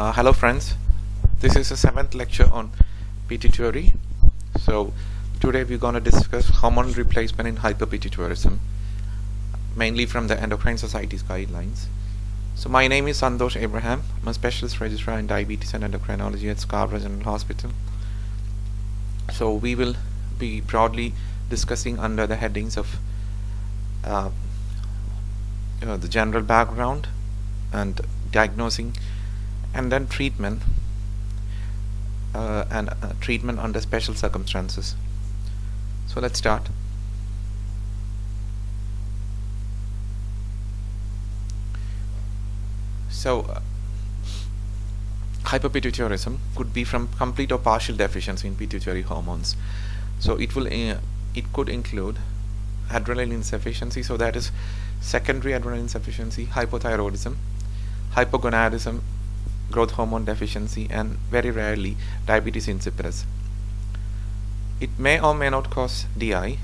Hello friends, this is the 7th lecture on Pituitary. So today we're going to discuss hormone replacement in hypopituitarism, mainly from the Endocrine Society's guidelines. So my name is Santosh Abraham. I'm a specialist registrar in diabetes and endocrinology at Scarborough General Hospital. So we will be broadly discussing under the headings of the general background and diagnosing, and then treatment and treatment under special circumstances. So let's start. So hypopituitarism could be from complete or partial deficiency in pituitary hormones. So it could include adrenal insufficiency, so that is secondary adrenal insufficiency, hypothyroidism, hypogonadism, growth hormone deficiency, and very rarely diabetes insipidus. It may or may not cause DI,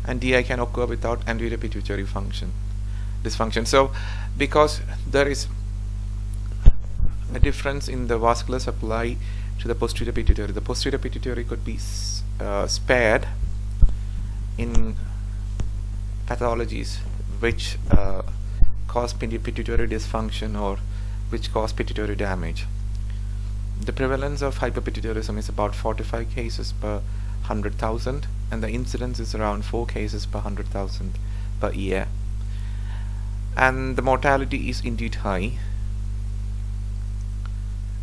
and DI can occur without anterior pituitary dysfunction. So because there is a difference in the vascular supply to the posterior pituitary, the posterior pituitary could be spared in pathologies which cause pituitary dysfunction or which cause pituitary damage. The prevalence of hypopituitarism is about 45 cases per 100,000, and the incidence is around 4 cases per 100,000 per year. And the mortality is indeed high.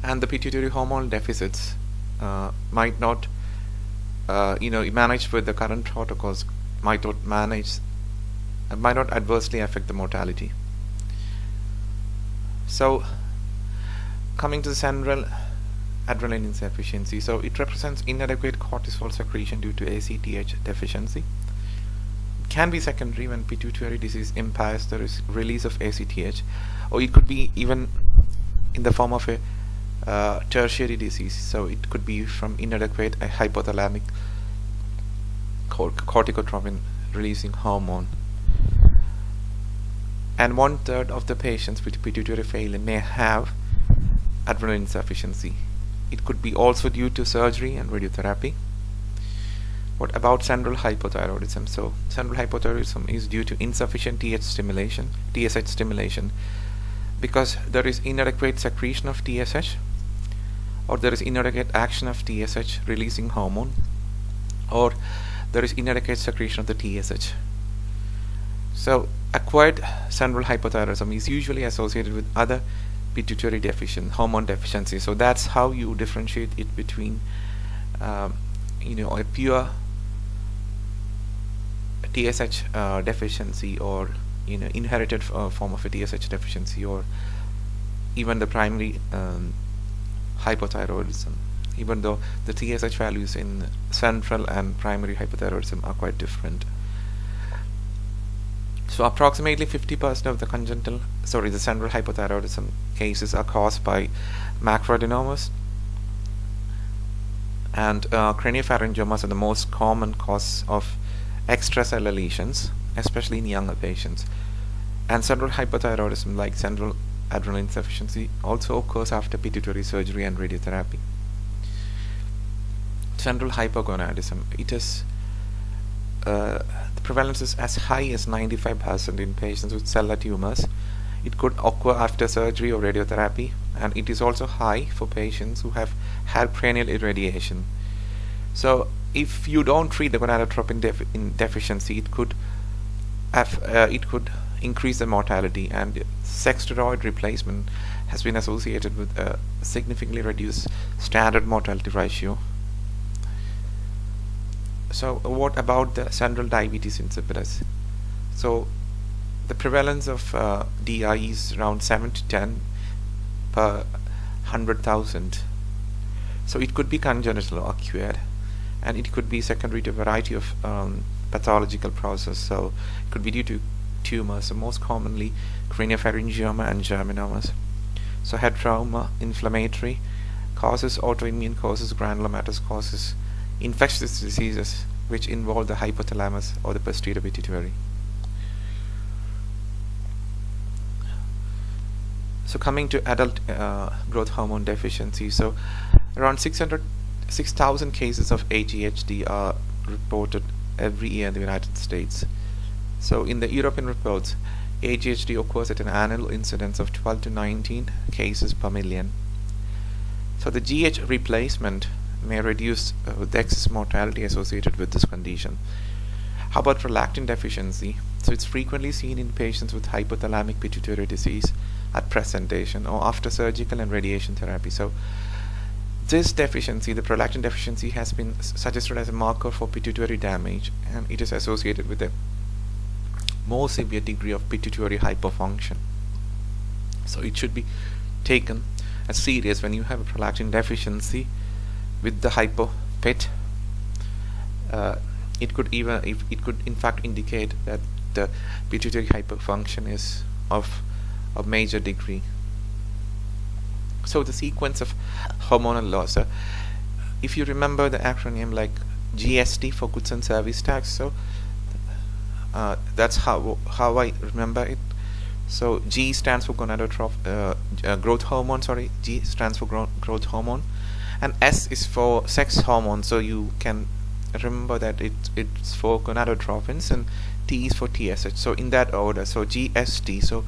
And the pituitary hormonal deficits might not, managed with the current protocols, might not adversely affect the mortality. So coming to the central adrenal insufficiency, so it represents inadequate cortisol secretion due to ACTH deficiency. It can be secondary when pituitary disease impairs the release of ACTH, or it could be even in the form of a tertiary disease, so it could be from inadequate hypothalamic corticotropin releasing hormone. And 1/3 of the patients with pituitary failure may have adrenal insufficiency. It could be also due to surgery and radiotherapy. What about central hypothyroidism? So central hypothyroidism is due to insufficient TSH stimulation, because there is inadequate secretion of TSH, or there is inadequate action of TSH releasing hormone, or there is inadequate secretion of the TSH. So acquired central hypothyroidism is usually associated with other pituitary hormone deficiency. So that's how you differentiate it between a pure TSH deficiency, or inherited form of a TSH deficiency, or even the primary hypothyroidism, even though the TSH values in central and primary hypothyroidism are quite different. So approximately 50% of the central hypothyroidism cases are caused by macroadenomas, and craniopharyngiomas are the most common cause of extracellular lesions, especially in younger patients. And central hypothyroidism, like central adrenal insufficiency, also occurs after pituitary surgery and radiotherapy. Central hypogonadism, the prevalence is as high as 95% in patients with cellular tumors. It could occur after surgery or radiotherapy, and it is also high for patients who have had cranial irradiation. So if you don't treat the gonadotropin deficiency, it could increase the mortality, and sex steroid replacement has been associated with a significantly reduced standard mortality ratio. So what about the central diabetes insipidus? So the prevalence of DI is around 7 to 10 per 100,000. So it could be congenital or acquired, and it could be secondary to a variety of pathological process. So it could be due to tumors, so most commonly craniopharyngioma and germinomas. So head trauma, inflammatory causes, autoimmune causes, granulomatous causes, infectious diseases which involve the hypothalamus or the posterior pituitary. So coming to adult growth hormone deficiency, so around 6,000 cases of ADHD are reported every year in the United States. So in the European reports, ADHD occurs at an annual incidence of 12 to 19 cases per million. So the GH replacement may reduce the excess mortality associated with this condition. How about prolactin deficiency? So it's frequently seen in patients with hypothalamic pituitary disease at presentation or after surgical and radiation therapy. So this deficiency, the prolactin deficiency, has been suggested as a marker for pituitary damage, and it is associated with a more severe degree of pituitary hyperfunction. So it should be taken as serious when you have a prolactin deficiency with the hypopit. It could in fact indicate that the pituitary hyperfunction is of a major degree. So the sequence of hormonal loss, if you remember the acronym like GST for goods and service tax, so that's how I remember it. So G stands for growth hormone. G stands for growth hormone, and S is for sex hormone. So you can remember that it's for gonadotrophins, and T is for TSH. So in that order. So GST. So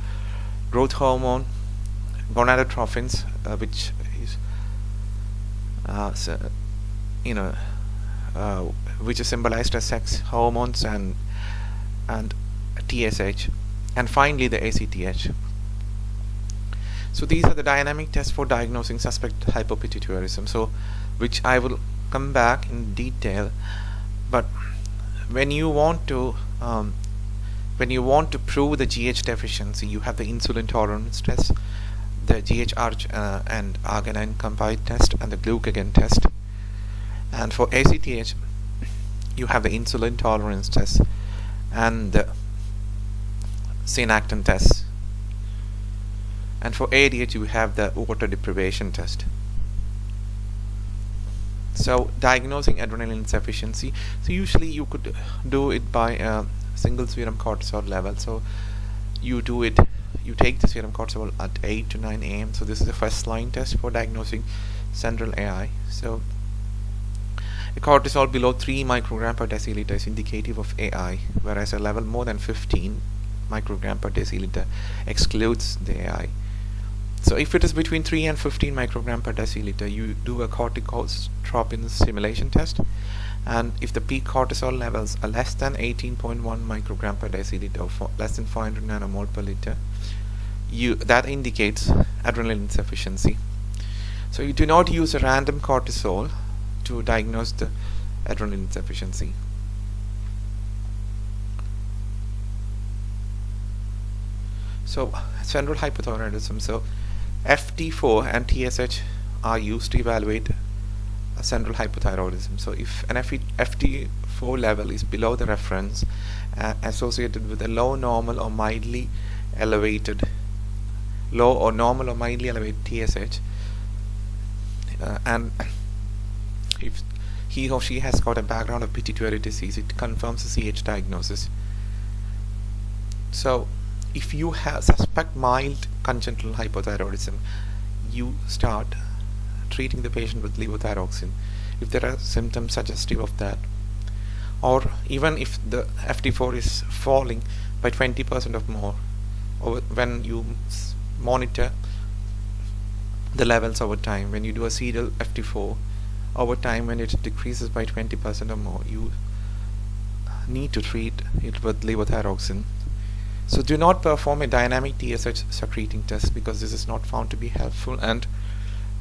growth hormone, gonadotrophins, which is which is symbolized as sex hormones, and TSH, and finally the ACTH. So these are the dynamic tests for diagnosing suspect hypopituitarism, so which I will come back in detail. But when you want to prove the GH deficiency, you have the insulin tolerance test, the GH and arginine combined test, and the glucagon test. And for ACTH, you have the insulin tolerance test and the synactin test. And for ADH, you have the water deprivation test. So diagnosing adrenal insufficiency, so usually you could do it by a single serum cortisol level. So you take the serum cortisol at 8 to 9 a.m. So this is the first line test for diagnosing central AI. So a cortisol below 3 microgram per deciliter is indicative of AI, whereas a level more than 15 microgram per deciliter excludes the AI. So if it is between 3 and 15 microgram per deciliter, you do a corticotropin stimulation test, and if the peak cortisol levels are less than 18.1 microgram per deciliter, or less than 500 nanomole per liter, that indicates adrenal insufficiency. So you do not use a random cortisol to diagnose the adrenal insufficiency. So central hypothyroidism, so FT4 and TSH are used to evaluate central hypothyroidism. So if an FT4 level is below the reference, associated with a low or normal or mildly elevated TSH, and if he or she has got a background of pituitary disease, it confirms the CH diagnosis. So if you suspect mild congenital hypothyroidism, you start treating the patient with levothyroxine if there are symptoms suggestive of that, or even if the FT4 is falling by 20% or more, or when you monitor the levels over time, when you do a serial FT4 over time, when it decreases by 20% or more, you need to treat it with levothyroxine. So do not perform a dynamic TSH secreting test, because this is not found to be helpful, and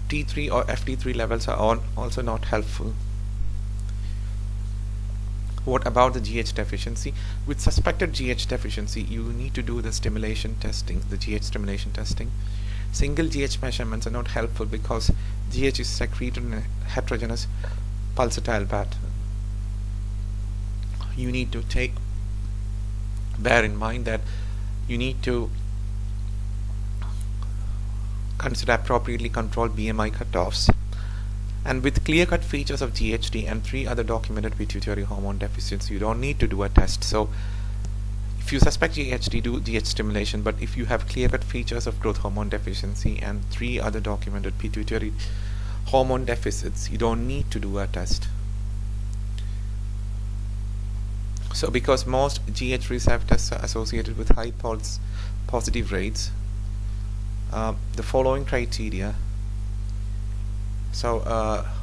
T3 or FT3 levels are also not helpful. What about the GH deficiency? With suspected GH deficiency, you need to do the stimulation testing, the GH stimulation testing. Single GH measurements are not helpful because GH is secreted in a heterogeneous pulsatile pattern. You need to bear in mind that you need to consider appropriately controlled BMI cutoffs. And with clear-cut features of GHD and 3 other documented pituitary hormone deficiencies, you don't need to do a test. So if you suspect GHD, do GH stimulation, but if you have clear-cut features of growth hormone deficiency and 3 other documented pituitary hormone deficits, you don't need to do a test. So because most GH reserve tests are associated with high false positive rates, the following criteria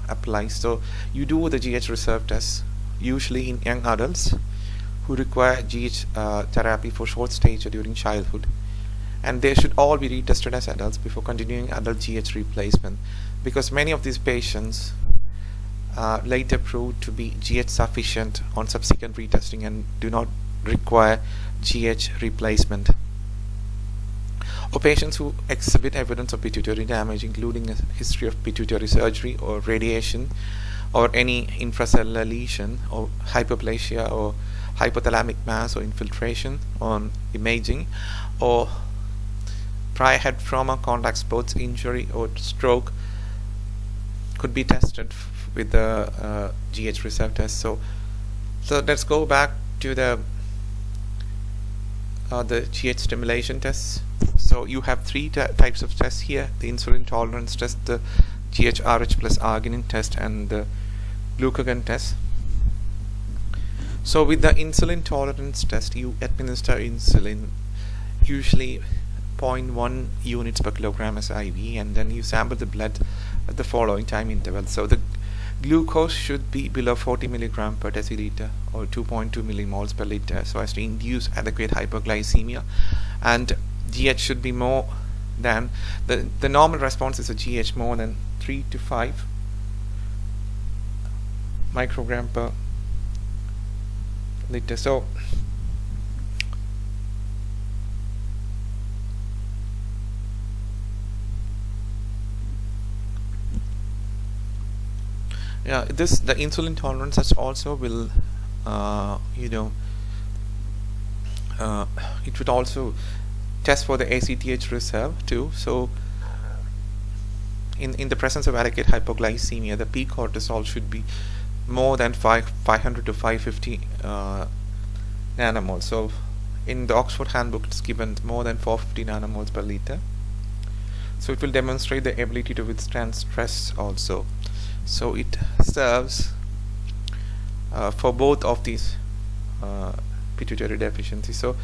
applies. So you do the GH reserve tests usually in young adults who require GH therapy for short stature during childhood, and they should all be retested as adults before continuing adult GH replacement, because many of these patients later proved to be GH sufficient on subsequent retesting and do not require GH replacement. Or patients who exhibit evidence of pituitary damage, including a history of pituitary surgery or radiation or any infracellular lesion or hyperplasia or hypothalamic mass or infiltration on imaging, or prior head trauma, contact sports injury or stroke, could be tested with the GH reserve test. So let's go back to the GH stimulation tests. So you have 3 types of tests here: the insulin tolerance test, the GHRH plus arginine test, and the glucagon test. So with the insulin tolerance test, you administer insulin, usually 0.1 units per kilogram as IV, and then you sample the blood at the following time interval. So the glucose should be below 40 milligram per deciliter or 2.2 millimoles per liter, so as to induce adequate hypoglycemia, and GH should be more than the normal response is a GH more than 3 to 5 microgram per liter. So yeah, the insulin tolerance test also will it would also test for the ACTH reserve too. So in the presence of adequate hypoglycemia, the peak cortisol should be more than 500 to 550 nanomoles. So in the Oxford handbook it's given more than 450 nanomoles per liter. So it will demonstrate the ability to withstand stress also. So it serves for both of these pituitary deficiencies. So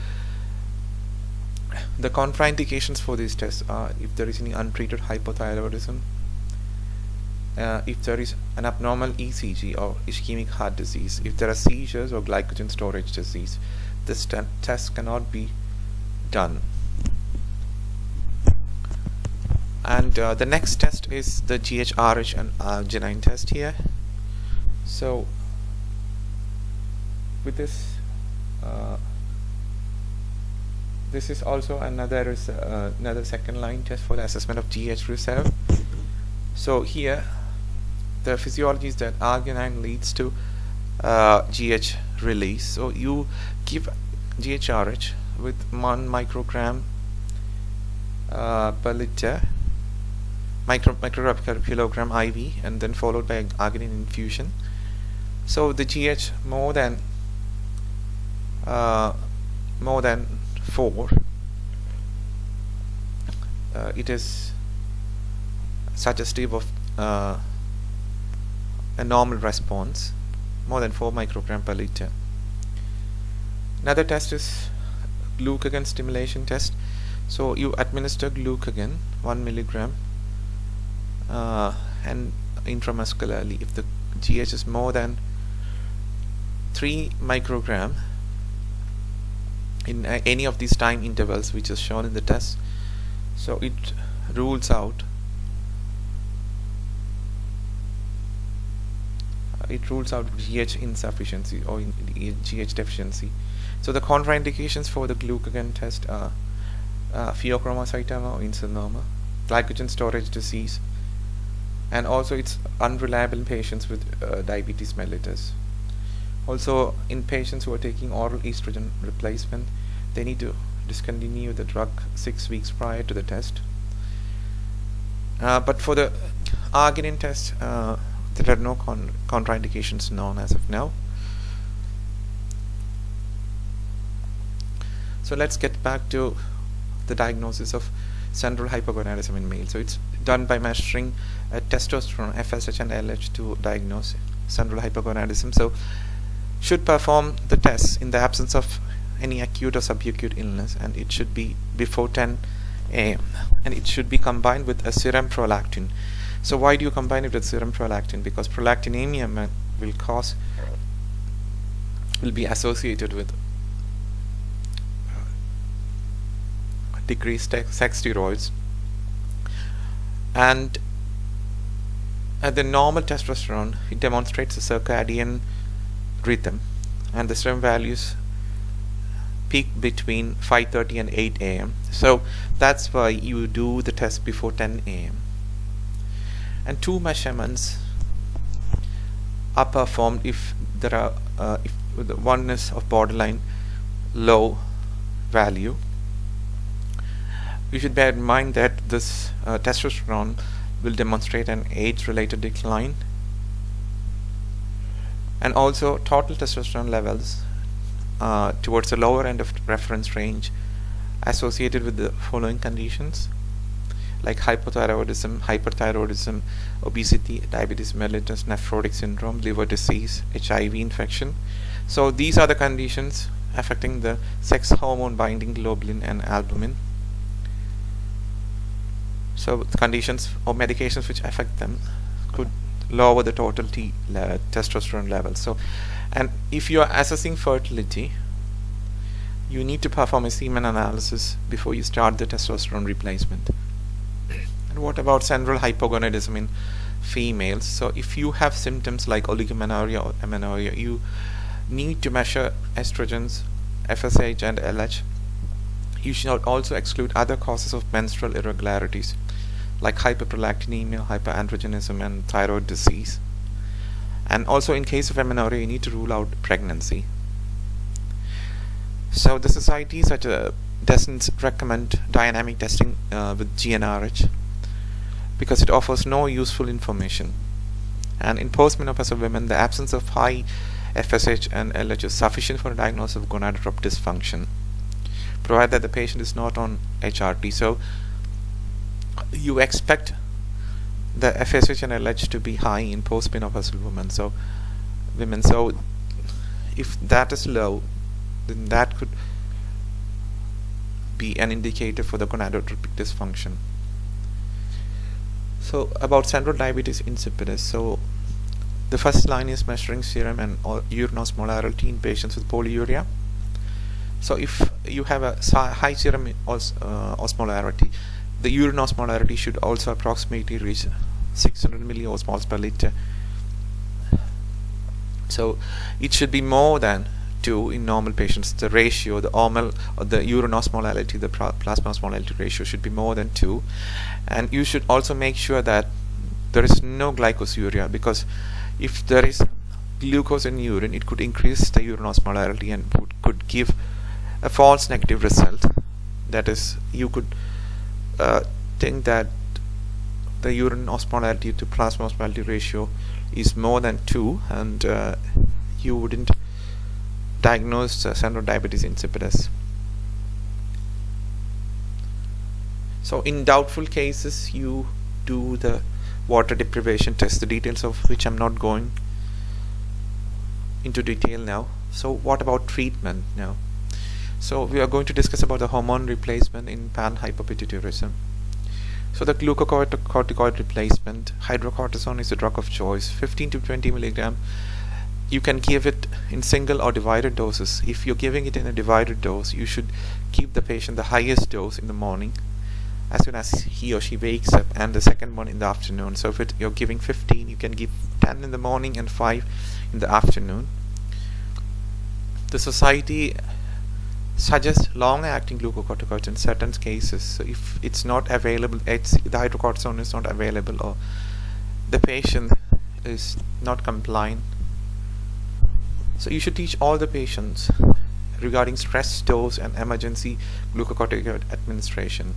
the contraindications for these tests are if there is any untreated hypothyroidism, if there is an abnormal ECG or ischemic heart disease, if there are seizures or glycogen storage disease, this test cannot be done. And the next test is the GHRH and arginine test here. So with this this is also another second line test for the assessment of GH reserve. So here the physiology is that arginine leads to GH release. So you give GHRH with 1 microgram per liter, microgram per kilogram IV, and then followed by arginine infusion. So the GH more than 4, it is suggestive of a normal response, more than 4 microgram per liter. Another test is glucagon stimulation test. So you administer glucagon 1 milligram and intramuscularly. If the GH is more than 3 microgram in any of these time intervals which is shown in the test, so it rules out GH insufficiency or GH deficiency. So the contraindications for the glucagon test are pheochromocytoma or insulinoma, glycogen storage disease, and also it's unreliable in patients with diabetes mellitus. Also in patients who are taking oral estrogen replacement, they need to discontinue the drug 6 weeks prior to the test. But for the arginine test, there are no contraindications known as of now. So let's get back to the diagnosis of central hypogonadism in males. So it's done by measuring testosterone, FSH and LH to diagnose central hypogonadism. So should perform the tests in the absence of any acute or subacute illness, and it should be before 10 a.m. and it should be combined with a serum prolactin. So why do you combine it with serum prolactin? Because prolactinemia will be associated with decreased sex steroids, and at the normal testosterone it demonstrates a circadian rhythm, and the serum values peak between 5:30 and 8 a.m. So that's why you do the test before 10 a.m. and 2 measurements are performed if there are if the one is of borderline low value. You should bear in mind that this testosterone will demonstrate an age-related decline, and also total testosterone levels towards the lower end of reference range associated with the following conditions like hypothyroidism, hyperthyroidism, obesity, diabetes mellitus, nephrotic syndrome, liver disease, HIV infection. So these are the conditions affecting the sex hormone binding globulin and albumin. So the conditions or medications which affect them could lower the total testosterone levels. So, and if you are assessing fertility, you need to perform a semen analysis before you start the testosterone replacement. And what about central hypogonadism in females? So if you have symptoms like oligomenorrhea or amenorrhea, you need to measure estrogens, FSH and LH. You should also exclude other causes of menstrual irregularities like hyperprolactinemia, hyperandrogenism and thyroid disease. And also in case of amenorrhea, you need to rule out pregnancy. So the society doesn't recommend dynamic testing with GnRH because it offers no useful information. And in postmenopausal women, the absence of high FSH and LH is sufficient for a diagnosis of gonadotroph dysfunction, provided that the patient is not on HRT. So you expect the FSH and LH to be high in postmenopausal women. So if that is low, then that could be an indicator for the gonadotropic dysfunction. So about central diabetes insipidus. So the first line is measuring serum and urine osmolarity in patients with polyuria. So if you have a high serum osmolarity, the urine osmolarity should also approximately reach 600 milliosmoles per liter. So it should be more than 2 in normal patients. The ratio, the urine osmolarity, the plasma osmolarity ratio should be more than 2. And you should also make sure that there is no glycosuria, because if there is glucose in urine, it could increase the urine osmolarity and could give a false negative result. That is, you could think that the urine osmolarity to plasma osmolarity ratio is more than 2, and you wouldn't diagnose central diabetes insipidus. So in doubtful cases, you do the water deprivation test, the details of which I'm not going into detail now. So what about treatment now? So we are going to discuss about the hormone replacement in pan-hypopituitarism. So the glucocorticoid replacement, hydrocortisone is the drug of choice. 15 to 20 milligram. You can give it in single or divided doses. If you're giving it in a divided dose, you should give the patient the highest dose in the morning as soon as he or she wakes up, and the second one in the afternoon. So if you're giving 15, you can give 10 in the morning and 5 in the afternoon. The society suggests long-acting glucocorticoids in certain cases. So if it's not available, the hydrocortisone is not available, or the patient is not compliant, so you should teach all the patients regarding stress dose and emergency glucocorticoid administration.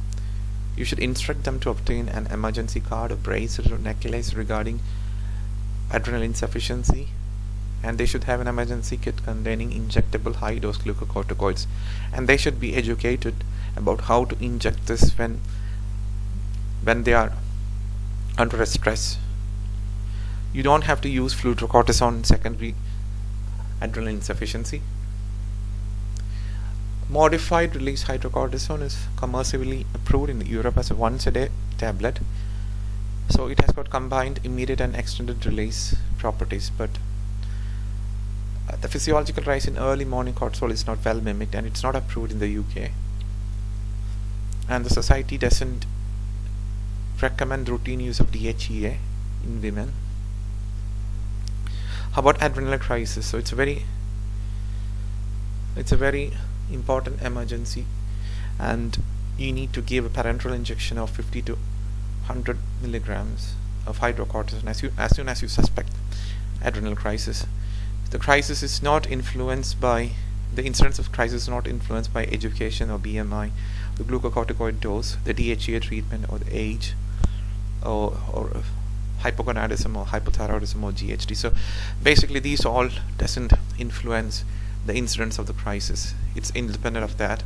You should instruct them to obtain an emergency card or bracelet or necklace regarding adrenal insufficiency and they should have an emergency kit containing injectable high-dose glucocorticoids, and they should be educated about how to inject this when they are under a stress. You don't have to use fludrocortisone in secondary adrenal insufficiency. Modified release hydrocortisone is commercially approved in Europe as a once-a-day tablet. So it has got combined immediate and extended release properties, but the physiological rise in early morning cortisol is not well mimicked, and it's not approved in the UK. And the society doesn't recommend routine use of DHEA in women. How about adrenal crisis? So it's a very important emergency, and you need to give a parenteral injection of 50 to 100 milligrams of hydrocortisone as soon as you suspect adrenal crisis. The crisis is not influenced by the incidence of crisis is not influenced by education or BMI, the glucocorticoid dose, the DHEA treatment, or the age, or hypogonadism or hypothyroidism or GHD. So basically these all doesn't influence the incidence of the crisis. It's independent of that.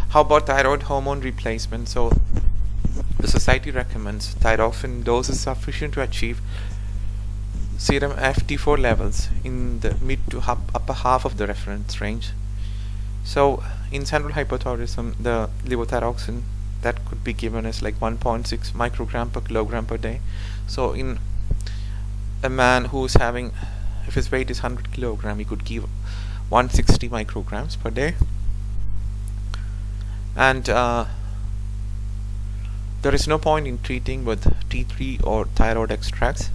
How about thyroid hormone replacement? So the society recommends thyroxine doses sufficient to achieve serum FT4 levels in the mid to upper half of the reference range. So in central hypothyroidism, the levothyroxine that could be given as like 1.6 microgram per kilogram per day. So in a man who's having, if his weight is 100 kilogram, he could give 160 micrograms per day. And there is no point in treating with T3 or thyroid extracts,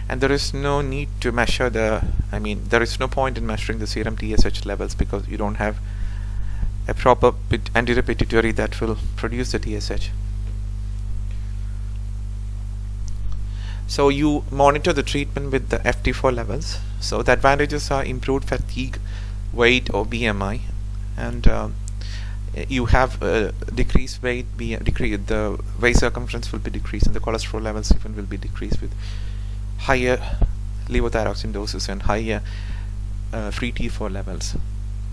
and there is no need to measure there is no point in measuring the serum TSH levels, because you don't have a proper anterior pituitary that will produce the TSH. So you monitor the treatment with the FT4 levels. So the advantages are improved fatigue, weight or BMI, and you have decreased weight, the waist circumference will be decreased, and the cholesterol levels even will be decreased with higher levothyroxine doses and higher free T4 levels.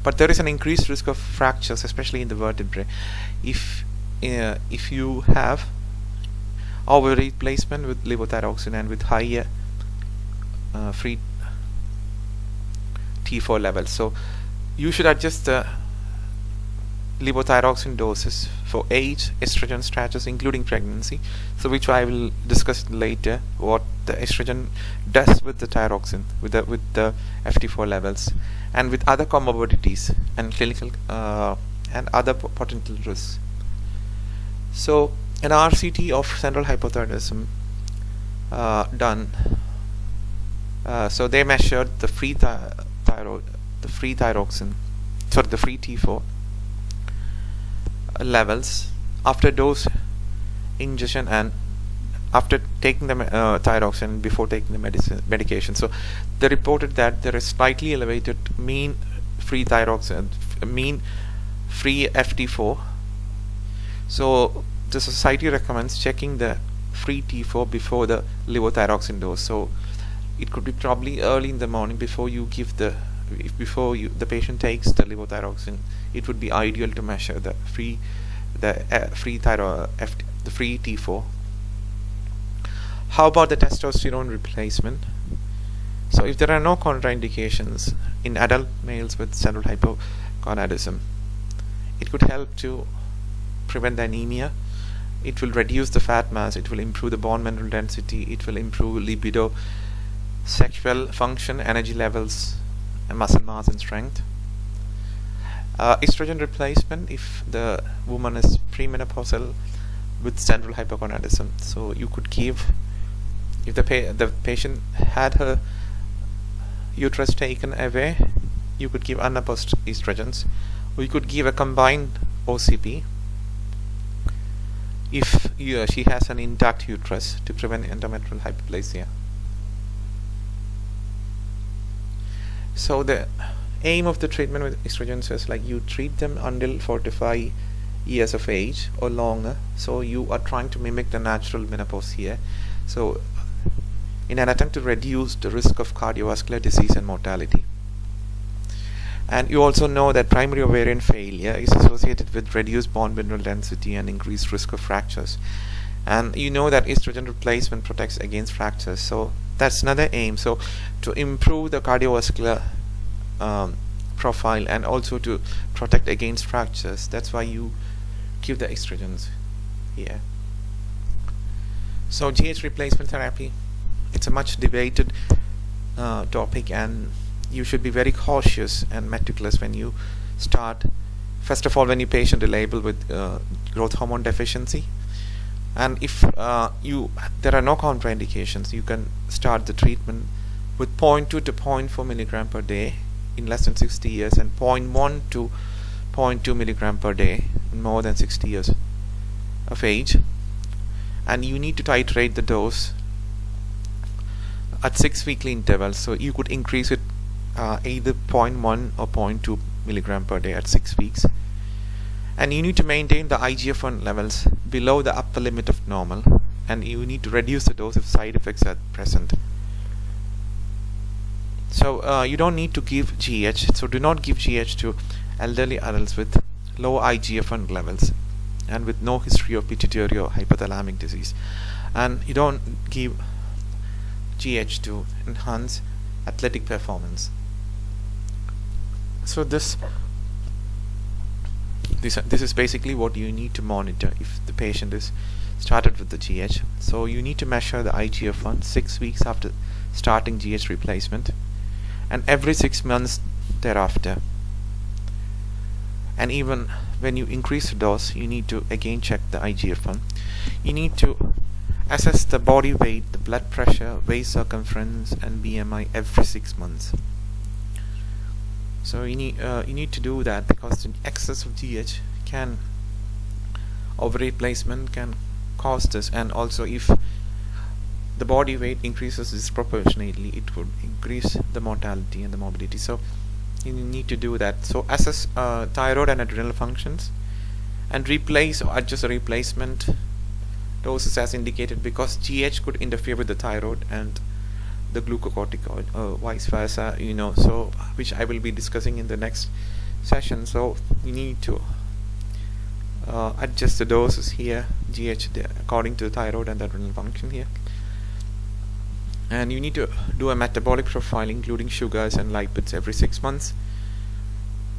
But there is an increased risk of fractures, especially in the vertebrae, if you have over replacement with levothyroxine and with higher free T4 levels. So you should adjust the levothyroxine doses for age, estrogen status, including pregnancy, so which I will discuss later, what the estrogen does with the thyroxine, with the FT4 levels, and with other comorbidities and clinical and other potential risks. So an RCT of central hypothyroidism done. So they measured the free T4 levels after dose ingestion and after taking the thyroxine, before taking the medication. So they reported that there is slightly elevated mean free thyroxine, mean free FT4. So the society recommends checking the free T4 before the levothyroxine dose. So it could be probably early in the morning before the patient takes the levothyroxine. It would be ideal to measure the free T4. How about the testosterone replacement? So if there are no contraindications in adult males with central hypogonadism, it could help to prevent the anemia. It will reduce the fat mass, it will improve the bone mineral density, it will improve libido, sexual function, energy levels, and muscle mass and strength. Estrogen replacement if the woman is premenopausal with central hypogonadism. So you could give, if the patient had her uterus taken away, you could give unopposed estrogens, or you could give a combined OCP if she has an intact uterus to prevent endometrial hyperplasia. So the aim of the treatment with estrogens is like you treat them until 45 years of age or longer. So you are trying to mimic the natural menopause here. So in an attempt to reduce the risk of cardiovascular disease and mortality. And you also know that primary ovarian failure is associated with reduced bone mineral density and increased risk of fractures. And you know that estrogen replacement protects against fractures, so that's another aim. So to improve the cardiovascular profile and also to protect against fractures, that's why you give the estrogens here. So GH replacement therapy, it's a much debated topic, and you should be very cautious and meticulous when you start. First of all, when you patient a label with growth hormone deficiency, and if there are no contraindications, you can start the treatment with 0.2 to 0.4 milligram per day in less than 60 years and 0.1 to 0.2 milligram per day in more than 60 years of age. And you need to titrate the dose at 6 weekly intervals, so you could increase it either 0.1 or 0.2 milligram per day at 6 weeks. And you need to maintain the IGF-1 levels below the upper limit of normal, and you need to reduce the dose if side effects are present. So you don't need to give GH, so do not give GH to elderly adults with low IGF-1 levels and with no history of pituitary or hypothalamic disease. And you don't give GH to enhance athletic performance. So this is basically what you need to monitor if the patient is started with the GH. So you need to measure the IGF-1 6 weeks after starting GH replacement and every 6 months thereafter. And even when you increase the dose, you need to again check the IGF-1. You need to assess the body weight, the blood pressure, waist circumference and BMI every 6 months. So you need to do that, because the excess of GH can, over replacement, can cause this. And also if the body weight increases disproportionately, it would increase the mortality and the morbidity. So you need to do that. So assess thyroid and adrenal functions and replace or adjust the replacement doses as indicated, because GH could interfere with the thyroid and the glucocorticoid, vice versa, so which I will be discussing in the next session. So you need to adjust the doses here, GH according to the thyroid and the adrenal function here. And you need to do a metabolic profile including sugars and lipids every 6 months.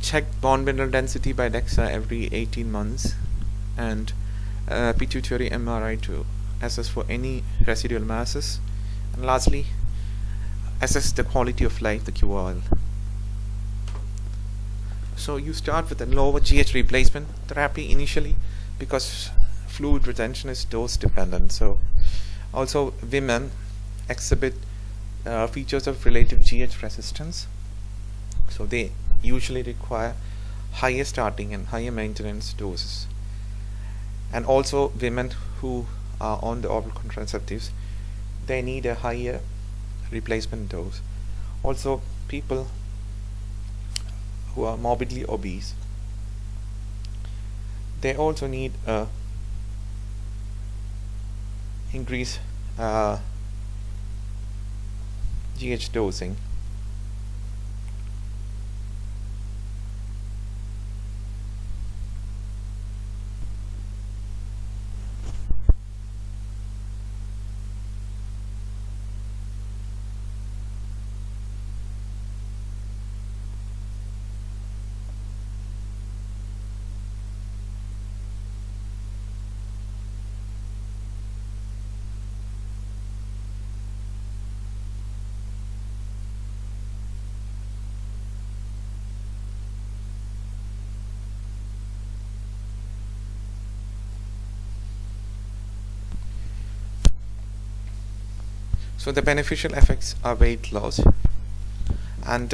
Check bone mineral density by DEXA every 18 months, and pituitary MRI to assess for any residual masses. And lastly, assess the quality of life, the QOL. So you start with a lower GH replacement therapy initially, because fluid retention is dose dependent. So also women exhibit features of relative GH resistance, so they usually require higher starting and higher maintenance doses. And also women who are on the oral contraceptives, they need a higher replacement dose. Also people who are morbidly obese, they also need increase GH dosing. So the beneficial effects are weight loss, and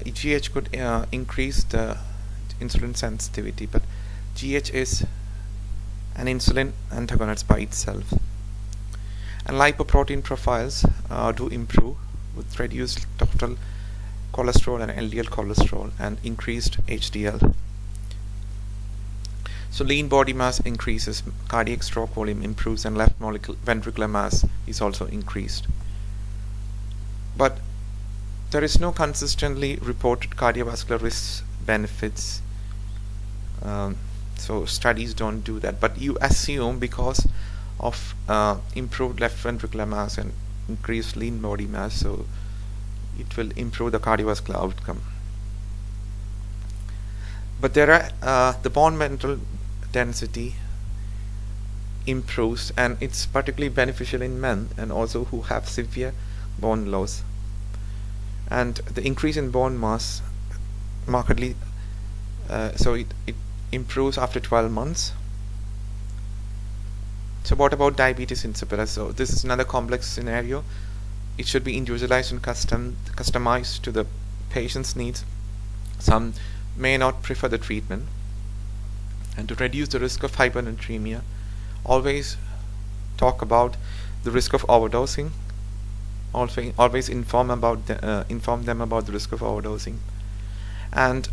GH could increase the insulin sensitivity, but GH is an insulin antagonist by itself. And lipoprotein profiles do improve with reduced total cholesterol and LDL cholesterol and increased HDL. So lean body mass increases, cardiac stroke volume improves, and left ventricular mass is also increased. But there is no consistently reported cardiovascular risk benefits. So studies don't do that. But you assume because of improved left ventricular mass and increased lean body mass, so it will improve the cardiovascular outcome. But there are the bone mineral density improves, and it's particularly beneficial in men and also who have severe bone loss. And the increase in bone mass markedly, so it improves after 12 months. So what about diabetes insipidus? So this is another complex scenario. It should be individualized and customized to the patient's needs. Some may not prefer the treatment. And to reduce the risk of hypernatremia, always talk about the risk of overdosing. Always inform them about the risk of overdosing. And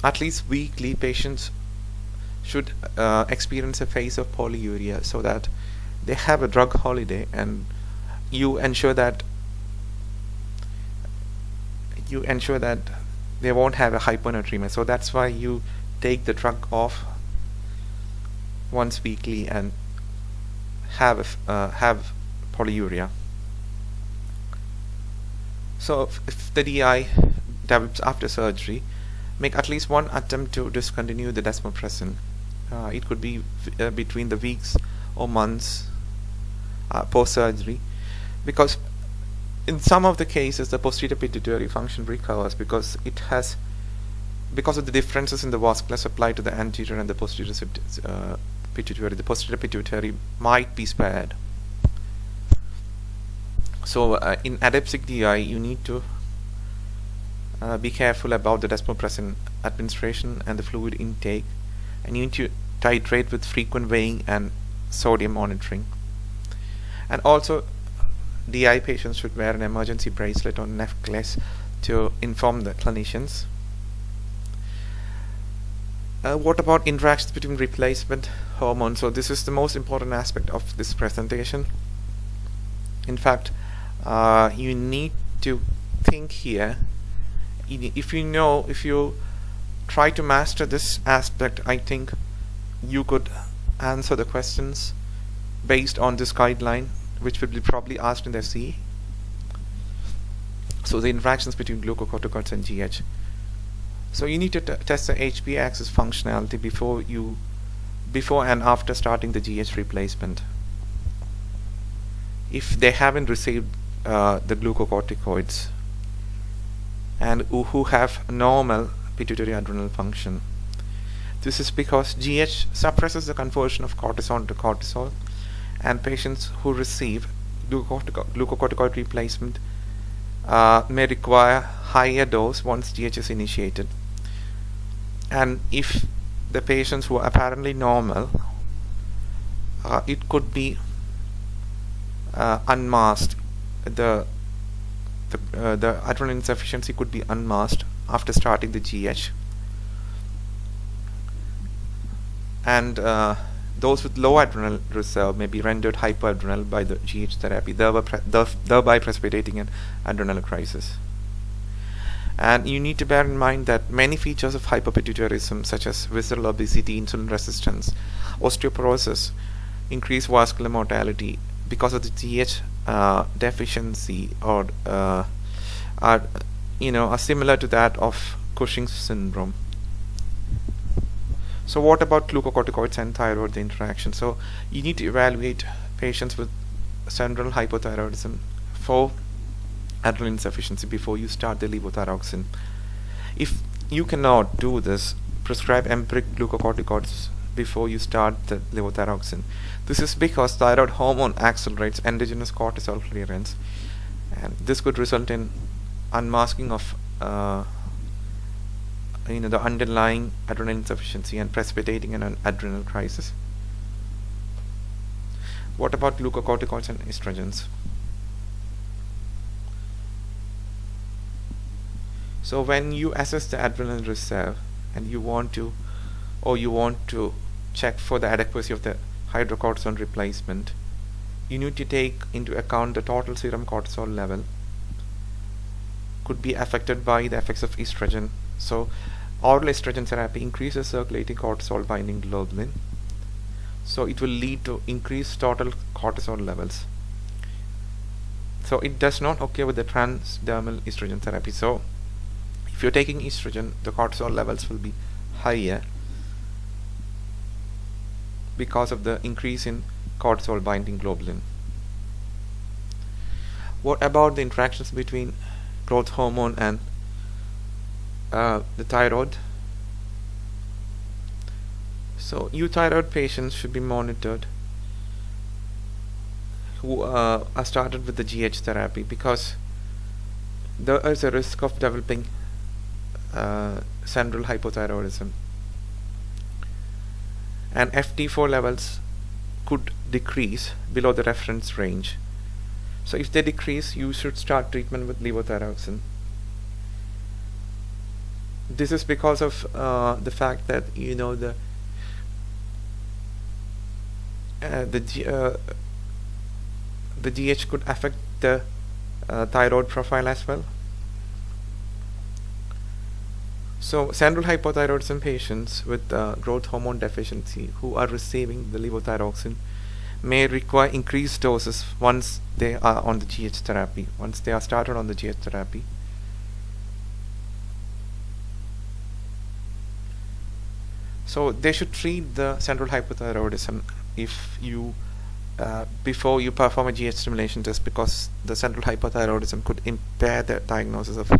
at least weekly, patients should experience a phase of polyuria so that they have a drug holiday, and you ensure that they won't have a hyponatremia. So that's why you take the drug off once weekly and have polyuria. So if the DI develops after surgery, make at least one attempt to discontinue the desmopressin. It could be between the weeks or months post-surgery, because in some of the cases the posterior pituitary function recovers because of the differences in the vascular supply to the anterior and the posterior pituitary. The posterior pituitary might be spared. So in adaptic DI, you need to be careful about the desmopressin administration and the fluid intake, and you need to titrate with frequent weighing and sodium monitoring. And also, DI patients should wear an emergency bracelet or necklace to inform the clinicians. What about interactions between replacement hormones? So this is the most important aspect of this presentation. In fact, you need to think here. If you try to master this aspect, I think you could answer the questions based on this guideline, which will be probably asked in the FCE. So the interactions between glucocorticoids and GH. So you need to test the HPA axis functionality before and after starting the GH replacement. If they haven't received the glucocorticoids and who have normal pituitary adrenal function. This is because GH suppresses the conversion of cortisol to cortisol, and patients who receive glucocorticoid replacement may require higher dose once GH is initiated. And if the patients who are apparently normal, it could be unmasked. The adrenal insufficiency could be unmasked after starting the GH. And those with low adrenal reserve may be rendered hyperadrenal by the GH therapy, thereby precipitating an adrenal crisis. And you need to bear in mind that many features of hypopituitarism, such as visceral obesity, insulin resistance, osteoporosis, increased vascular mortality because of the GH deficiency, or are similar to that of Cushing's syndrome. So what about glucocorticoids and thyroid, the interaction? So you need to evaluate patients with central hypothyroidism for adrenal insufficiency before you start the levothyroxine. If you cannot do this, prescribe empiric glucocorticoids before you start the levothyroxine. This is because thyroid hormone accelerates endogenous cortisol clearance, and this could result in unmasking of the underlying adrenal insufficiency and precipitating an adrenal crisis. What about glucocorticoids and estrogens? So when you assess the adrenal reserve and you want to check for the adequacy of the hydrocortisone replacement, you need to take into account the total serum cortisol level could be affected by the effects of estrogen. So oral estrogen therapy increases circulating cortisol binding globulin, so it will lead to increased total cortisol levels. So it does not occur with the transdermal estrogen therapy. So if you're taking estrogen, the cortisol levels will be higher because of the increase in cortisol binding globulin. What about the interactions between growth hormone and the thyroid? So euthyroid patients should be monitored who are started with the GH therapy, because there is a risk of developing central hypothyroidism, and FT4 levels could decrease below the reference range. So if they decrease, you should start treatment with levothyroxine. This is because of the fact that the GH could affect the thyroid profile as well. So central hypothyroidism patients with growth hormone deficiency who are receiving the levothyroxine may require increased doses once they are on the GH therapy, once they are started on the GH therapy. So they should treat the central hypothyroidism if you before you perform a GH stimulation test, because the central hypothyroidism could impair the diagnosis of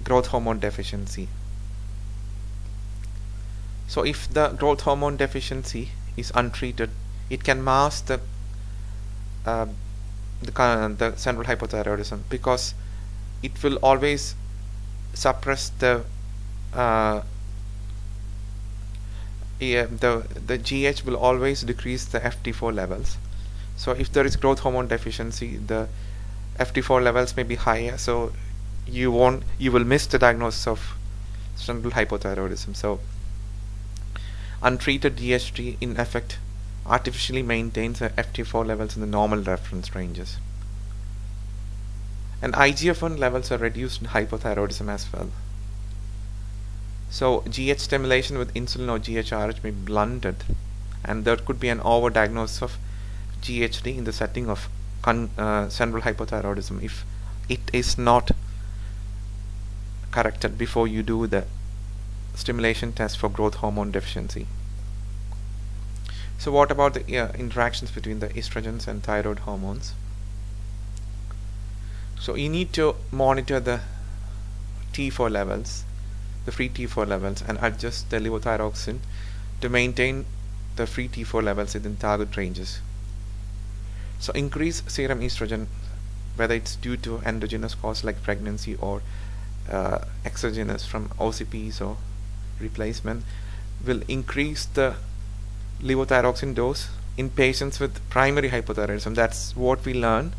growth hormone deficiency. So if the growth hormone deficiency is untreated, it can mask the central hypothyroidism, because it will always suppress the GH will always decrease the FT4 levels. So if there is growth hormone deficiency, the FT4 levels may be higher, so you will miss the diagnosis of central hypothyroidism. So untreated DHT in effect artificially maintains the FT4 levels in the normal reference ranges, and IGF-1 levels are reduced in hypothyroidism as well. So GH stimulation with insulin or GHRH may be blunted, and there could be an overdiagnosis of GHD in the setting of central hypothyroidism if it is not corrected before you do the stimulation test for growth hormone deficiency. So what about the interactions between the estrogens and thyroid hormones? So you need to monitor the T4 levels, the free T4 levels, and adjust the levothyroxine to maintain the free T4 levels within target ranges. So increase serum estrogen, whether it's due to endogenous cause like pregnancy or exogenous from OCPs or replacement, will increase the levothyroxine dose in patients with primary hypothyroidism. That's what we learn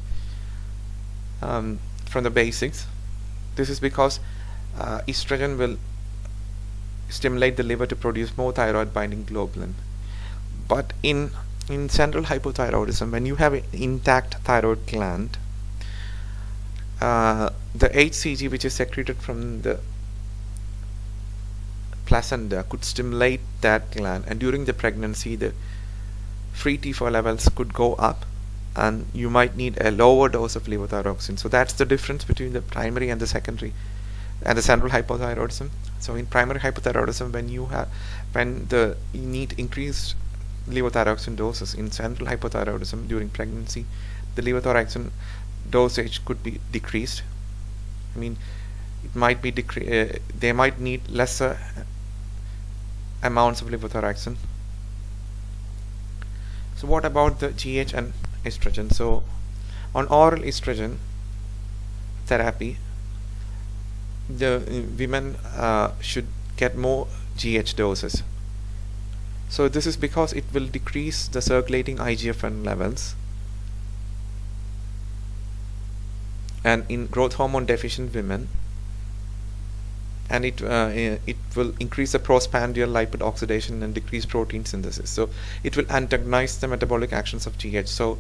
from the basics. This is because estrogen will stimulate the liver to produce more thyroid binding globulin. But in central hypothyroidism, when you have an intact thyroid gland, the HCG, which is secreted from the placenta, could stimulate that gland, and during the pregnancy the free T4 levels could go up, and you might need a lower dose of levothyroxine. So that's the difference between the primary and the secondary and the central hypothyroidism. So in primary hypothyroidism, when you need increased levothyroxine doses, in central hypothyroidism during pregnancy, the levothyroxine dosage could be decreased. I mean, it might be they might need lesser amounts of levothyroxine. So what about the GH and estrogen? So on oral estrogen therapy, the women should get more GH doses. So this is because it will decrease the circulating IGF-1 levels, and in growth hormone deficient women, and it will increase the postprandial lipid oxidation and decrease protein synthesis. So it will antagonize the metabolic actions of GH. So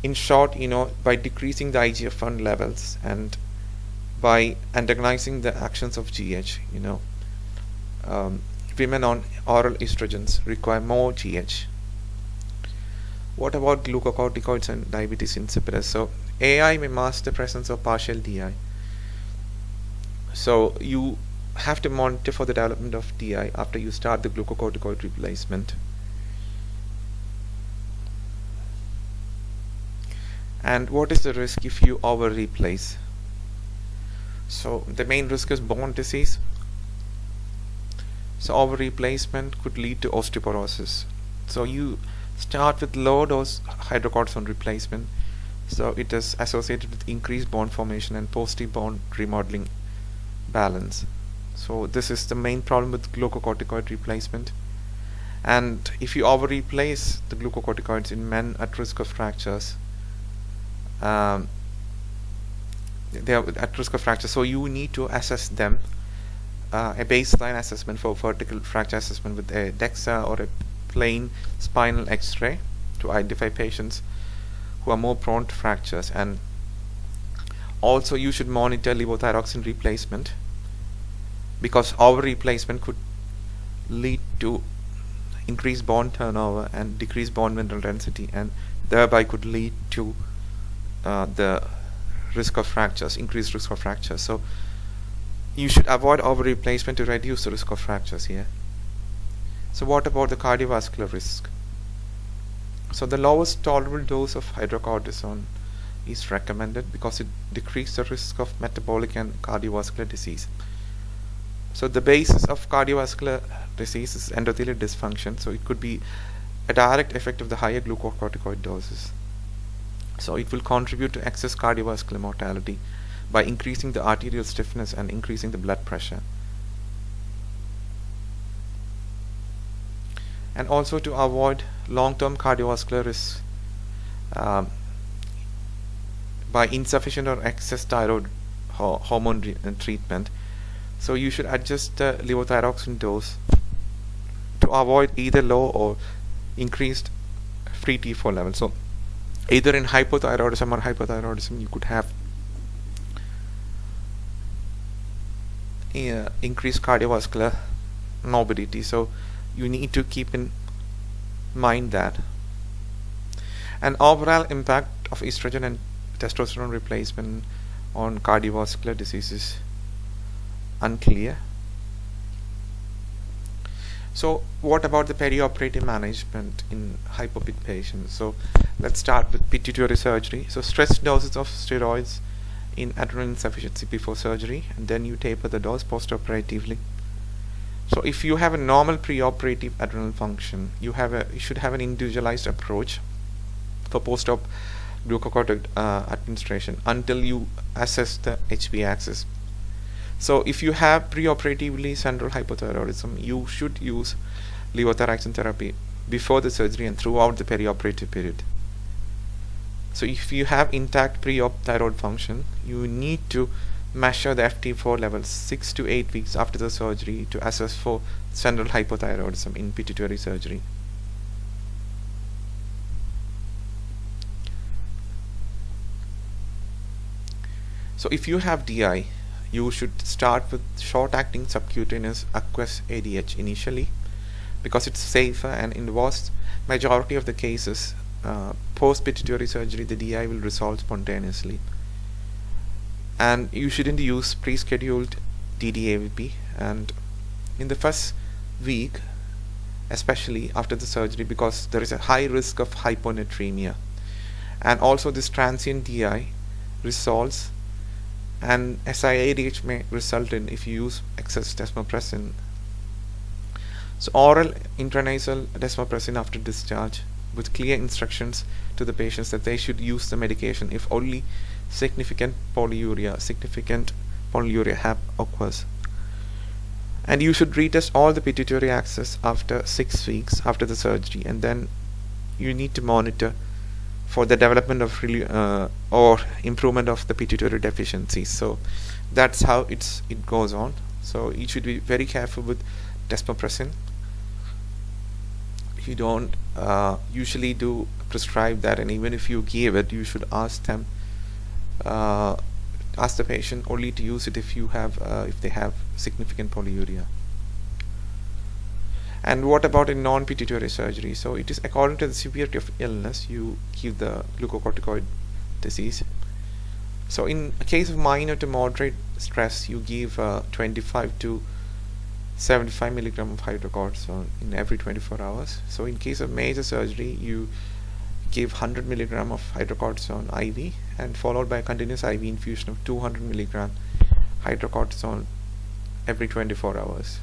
in short, by decreasing the IGF-1 levels and by antagonizing the actions of GH, women on oral estrogens require more GH. What about glucocorticoids and diabetes insipidus? So AI may mask the presence of partial DI. So you have to monitor for the development of DI after you start the glucocorticoid replacement. And what is the risk if you over replace? So the main risk is bone disease. So over replacement could lead to osteoporosis. So you start with low dose hydrocortisone replacement. So it is associated with increased bone formation and positive bone remodeling balance. So this is the main problem with glucocorticoid replacement. And if you over replace the glucocorticoids in men at risk of fractures, they are at risk of fracture, so you need to assess them, a baseline assessment for vertical fracture assessment with a DEXA or a plain spinal X-ray to identify patients who are more prone to fractures. And also you should monitor levothyroxine replacement, because over replacement could lead to increased bone turnover and decreased bone mineral density, and thereby could lead to the risk of fractures, increased risk of fractures. So you should avoid over replacement to reduce the risk of fractures here. So what about the cardiovascular risk? So the lowest tolerable dose of hydrocortisone is recommended because it decreases the risk of metabolic and cardiovascular disease. So the basis of cardiovascular disease is endothelial dysfunction, so it could be a direct effect of the higher glucocorticoid doses. So it will contribute to excess cardiovascular mortality by increasing the arterial stiffness and increasing the blood pressure. And also to avoid long-term cardiovascular risks by insufficient or excess thyroid hormone treatment. So you should adjust the levothyroxine dose to avoid either low or increased free T4 level. So either in hypothyroidism or hypothyroidism you could have increased cardiovascular morbidity. So you need to keep in mind that. An overall impact of estrogen and testosterone replacement on cardiovascular disease is unclear. So what about the perioperative management in hypopit patients? So let's start with pituitary surgery. So stress doses of steroids in adrenal insufficiency before surgery, and then you taper the dose postoperatively. So if you have a normal preoperative adrenal function, you should have an individualized approach for post-op glucocorticoid administration until you assess the HB axis. So if you have preoperatively central hypothyroidism, you should use levothyroxine therapy before the surgery and throughout the perioperative period. So if you have intact pre-op thyroid function, you need to measure the FT4 levels 6 to 8 weeks after the surgery to assess for central hypothyroidism in pituitary surgery. So if you have DI, you should start with short-acting subcutaneous aqueous ADH initially, because it's safer, and in the vast majority of the cases post-pituitary surgery the DI will resolve spontaneously. And you shouldn't use pre-scheduled DDAVP, and in the first week, especially after the surgery, because there is a high risk of hyponatremia, and also this transient DI resolves, and SIADH may result in if you use excess desmopressin. So oral intranasal desmopressin after discharge, with clear instructions to the patients that they should use the medication if only significant polyuria occurs. And you should retest all the pituitary axis after 6 weeks after the surgery, and then you need to monitor for the development of or improvement of the pituitary deficiency. So that's how it goes on. So you should be very careful with desmopressin. You don't usually do prescribe that, and even if you give it, you should ask them, ask the patient only to use it if you have if they have significant polyuria. And what about in non-pituitary surgery? So it is according to the severity of illness you give the glucocorticoid disease. So in a case of minor to moderate stress, you give 25 to 75 milligram of hydrocortisone in every 24 hours. So in case of major surgery, you give 100 milligram of hydrocortisone IV and followed by a continuous IV infusion of 200 milligram hydrocortisone every 24 hours.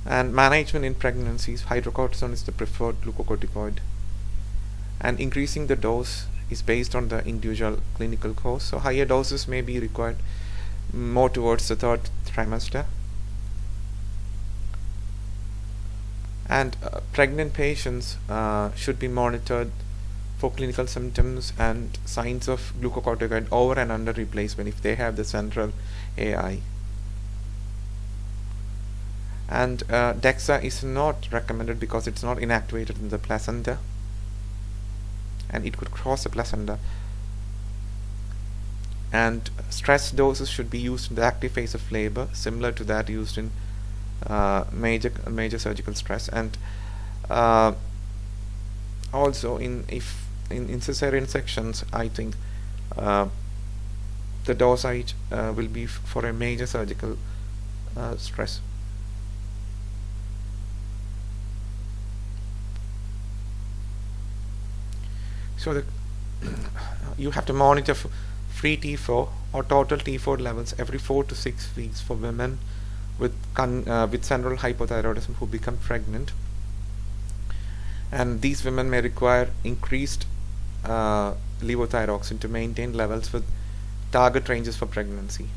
And management in pregnancies, hydrocortisone is the preferred glucocorticoid, and increasing the dose is based on the individual clinical course. So higher doses may be required more towards the third trimester. And pregnant patients should be monitored for clinical symptoms and signs of glucocorticoid over and under replacement if they have the central AI. And DEXA is not recommended because it's not inactivated in the placenta, and it could cross the placenta. And stress doses should be used in the active phase of labor, similar to that used in major surgical stress. And also in cesarean sections, I think the dosage will be for a major surgical stress. So you have to monitor for free T4 or total T4 levels every 4 to 6 weeks for women with central hypothyroidism who become pregnant. And these women may require increased levothyroxine to maintain levels with target ranges for pregnancy.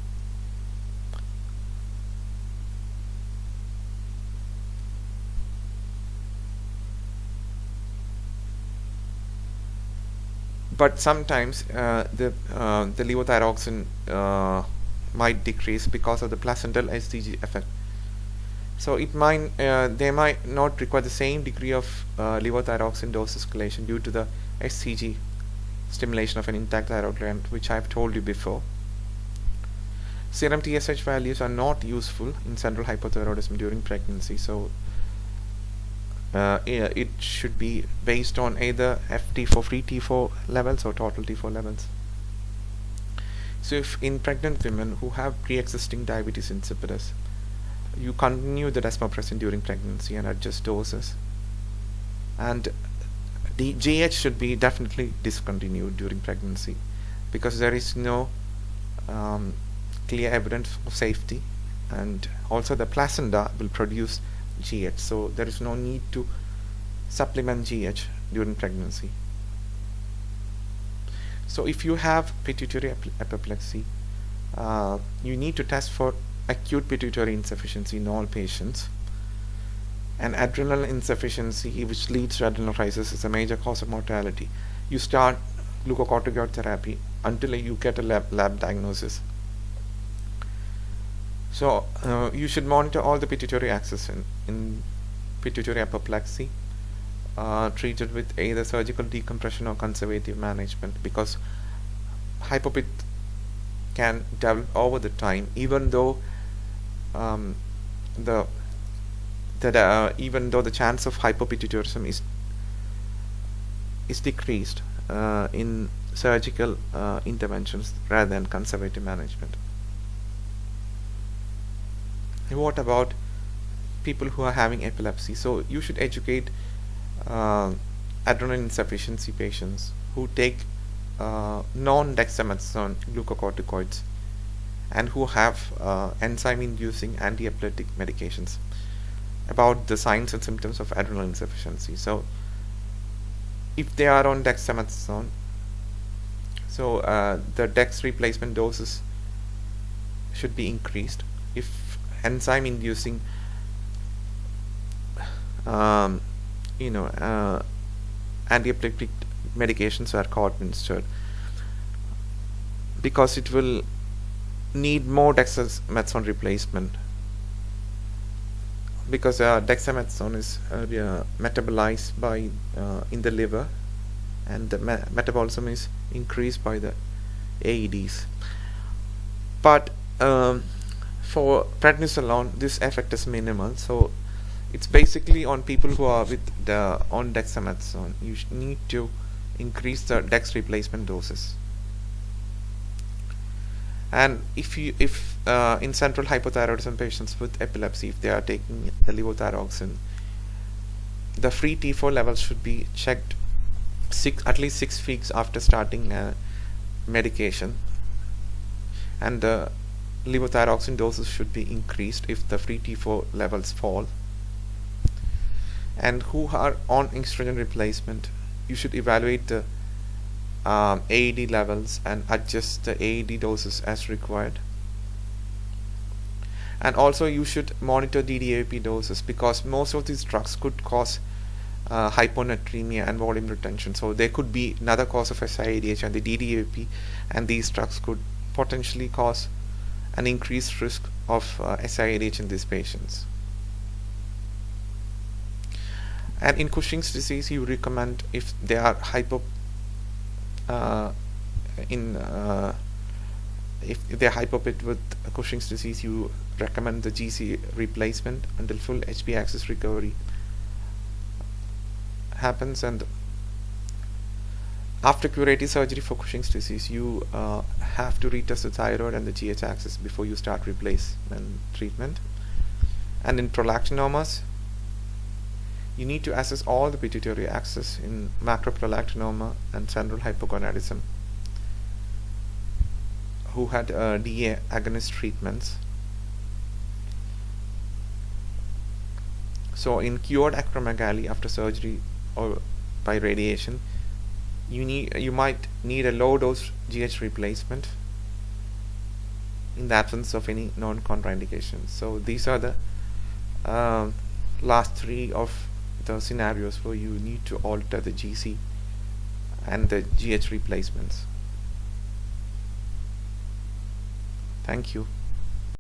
But sometimes the levothyroxine might decrease because of the placental HCG effect. So it might they might not require the same degree of levothyroxine dose escalation due to the HCG stimulation of an intact thyroid gland, which I have told you before. Serum TSH values are not useful in central hypothyroidism during pregnancy, so it should be based on either FT4 free T4 levels or total T4 levels. So if in pregnant women who have pre-existing diabetes insipidus, you continue the desmopressin during pregnancy and adjust doses, and the GH should be definitely discontinued during pregnancy because there is no clear evidence of safety, and also the placenta will produce GH, so there is no need to supplement GH during pregnancy. So if you have pituitary apoplexy, you need to test for acute pituitary insufficiency in all patients. And adrenal insufficiency, which leads to adrenal crisis, is a major cause of mortality. You start glucocorticoid therapy until you get a lab diagnosis. So you should monitor all the pituitary axis in pituitary apoplexy, treated with either surgical decompression or conservative management, because hypopit can develop over the time, even though even though the chance of hypopituitarism is decreased in surgical interventions rather than conservative management. And what about people who are having epilepsy? So you should educate adrenal insufficiency patients who take non-dexamethasone glucocorticoids and who have enzyme-inducing anti-epileptic medications about the signs and symptoms of adrenal insufficiency. So if they are on dexamethasone, so the dex replacement doses should be increased. If enzyme-inducing anti-epileptic medications are co-administered, because it will need more dexamethasone replacement, because dexamethasone is metabolized by in the liver, and the metabolism is increased by the AEDs. But for prednisolone, this effect is minimal, so it's basically on people who are on dexamethasone. You need to increase the dex replacement doses. And if in central hypothyroidism patients with epilepsy, if they are taking the levothyroxine, the free T4 levels should be checked at least 6 weeks after starting medication, and the levothyroxine doses should be increased if the free T4 levels fall. And who are on estrogen replacement, you should evaluate the AED levels and adjust the AED doses as required. And also you should monitor DDAP doses, because most of these drugs could cause hyponatremia and volume retention. So there could be another cause of SIADH, and the DDAP and these drugs could potentially cause an increased risk of SIADH in these patients. And in Cushing's disease, you recommend, if they are if they're hypopit with Cushing's disease, you recommend the GC replacement until full HB axis recovery happens. And after curative surgery for Cushing's disease, you have to retest the thyroid and the GH axis before you start replacement treatment. And in prolactinomas, you need to assess all the pituitary axis in macroprolactinoma and central hypogonadism who had DA agonist treatments. So in cured acromegaly after surgery or by radiation, you might need a low dose GH replacement in the absence of any known contraindications. So these are the last 3 of the scenarios where you need to alter the GC and the GH replacements. Thank you.